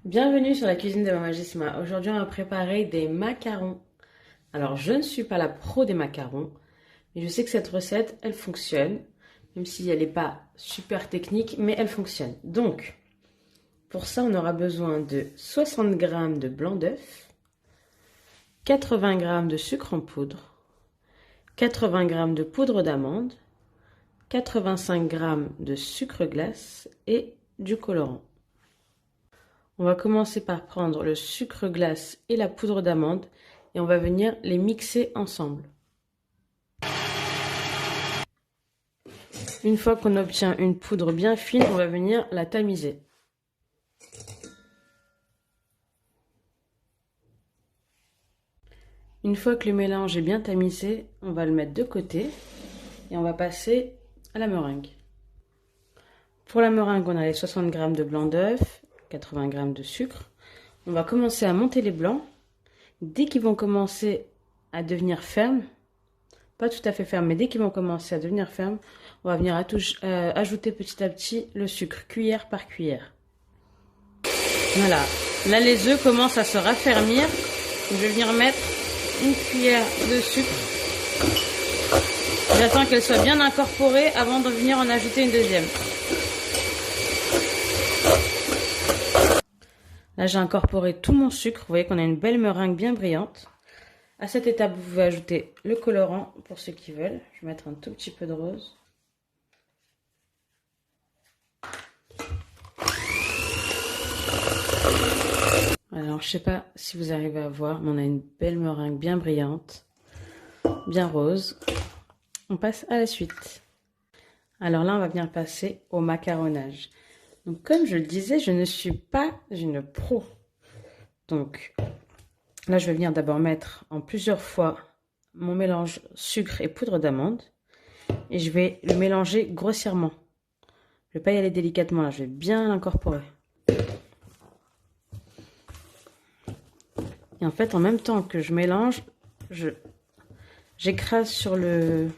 Bienvenue sur la cuisine de Mama Gisma. Aujourd'hui, on va préparer des macarons. Alors, je ne suis pas la pro des macarons, mais je sais que cette recette, elle fonctionne, même si elle n'est pas super technique, mais elle fonctionne. Donc, pour ça, on aura besoin de 60 g de blanc d'œuf, 80 g de sucre en poudre, 80 g de poudre d'amande, 85 g de sucre glace et du colorant. On va commencer par prendre le sucre glace et la poudre d'amande et on va venir les mixer ensemble. Une fois qu'on obtient une poudre bien fine, on va venir la tamiser. Une fois que le mélange est bien tamisé, on va le mettre de côté et on va passer à la meringue. Pour la meringue, on a les 60 g de blanc d'œuf, 80 g de sucre. On va commencer à monter les blancs. Dès qu'ils vont commencer à devenir fermes, pas tout à fait fermes, mais dès qu'ils vont commencer à devenir fermes, on va venir ajouter petit à petit le sucre, cuillère par cuillère. Voilà. Là, les œufs commencent à se raffermir. Donc, je vais venir mettre une cuillère de sucre. J'attends qu'elle soit bien incorporée avant de venir en ajouter une deuxième. Là, j'ai incorporé tout mon sucre. Vous voyez qu'on a une belle meringue bien brillante. À cette étape, vous pouvez ajouter le colorant pour ceux qui veulent. Je vais mettre un tout petit peu de rose. Alors, je sais pas si vous arrivez à voir, mais on a une belle meringue bien brillante, bien rose. On passe à la suite. Alors là, on va venir passer au macaronnage. Donc, comme je le disais, je ne suis pas une pro. Donc, là, je vais venir d'abord mettre en plusieurs fois mon mélange sucre et poudre d'amande. Et je vais le mélanger grossièrement. Je ne vais pas y aller délicatement, là, je vais bien l'incorporer. Et en fait, en même temps que je mélange, j'écrase sur le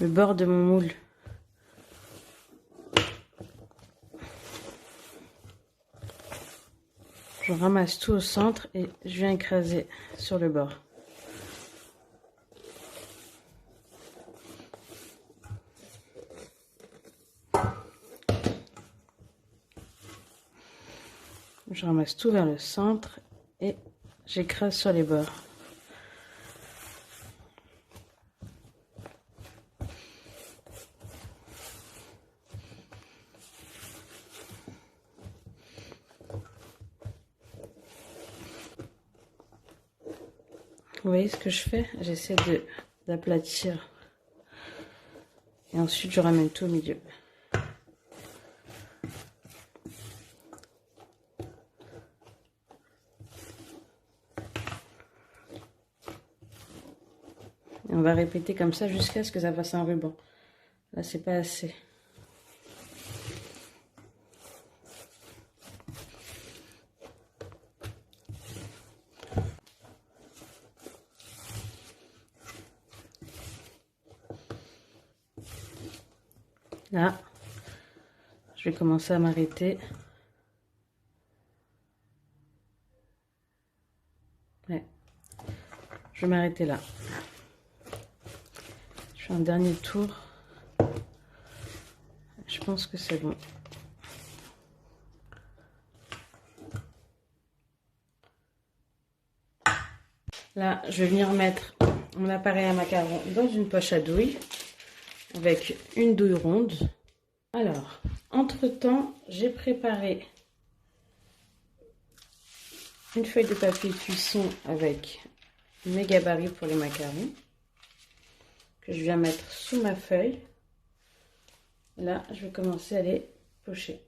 bord de mon moule. Je ramasse tout au centre et je viens écraser sur le bord. Je ramasse tout vers le centre et j'écrase sur les bords. Vous voyez ce que je fais? J'essaie d'aplatir. Et ensuite, je ramène tout au milieu. Et on va répéter comme ça jusqu'à ce que ça fasse un ruban. Là, c'est pas assez. Là, je vais commencer à m'arrêter. Ouais. Je vais m'arrêter là. Je fais un dernier tour. Je pense que c'est bon. Là, je vais venir mettre mon appareil à macarons dans une poche à douille avec une douille ronde. Alors, entre-temps, j'ai préparé une feuille de papier cuisson avec mes gabarits pour les macarons que je viens mettre sous ma feuille. Là, je vais commencer à les pocher.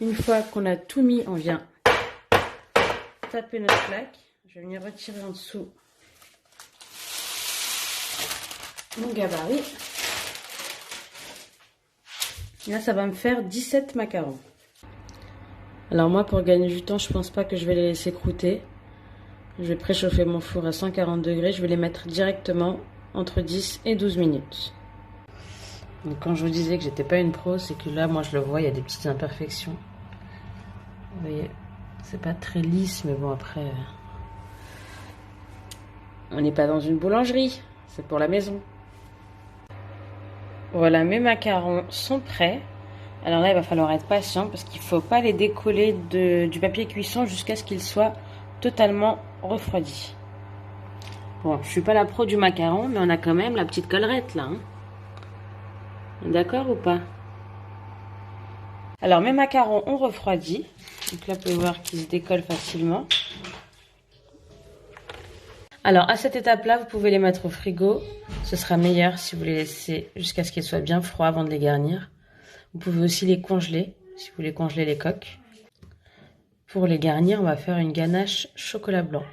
Une fois qu'on a tout mis, on vient taper notre plaque. Je vais venir retirer en dessous mon gabarit. Là, ça va me faire 17 macarons. Alors moi, pour gagner du temps, je pense pas que je vais les laisser croûter. Je vais préchauffer mon four à 140 degrés. Je vais les mettre directement entre 10 et 12 minutes. Donc quand je vous disais que j'étais pas une pro, c'est que là, moi, je le vois, il y a des petites imperfections. Vous voyez, c'est pas très lisse, mais bon, après, on n'est pas dans une boulangerie. C'est pour la maison. Voilà, mes macarons sont prêts. Alors là, il va falloir être patient parce qu'il ne faut pas les décoller du papier cuisson jusqu'à ce qu'ils soient totalement refroidis. Bon, je suis pas la pro du macaron, mais on a quand même la petite collerette là. Hein. D'accord ou pas? Alors, mes macarons ont refroidi. Donc là, vous pouvez voir qu'ils se décollent facilement. Alors, à cette étape-là, vous pouvez les mettre au frigo. Ce sera meilleur si vous les laissez jusqu'à ce qu'ils soient bien froids avant de les garnir. Vous pouvez aussi les congeler, si vous voulez congeler les coques. Pour les garnir, on va faire une ganache chocolat blanc.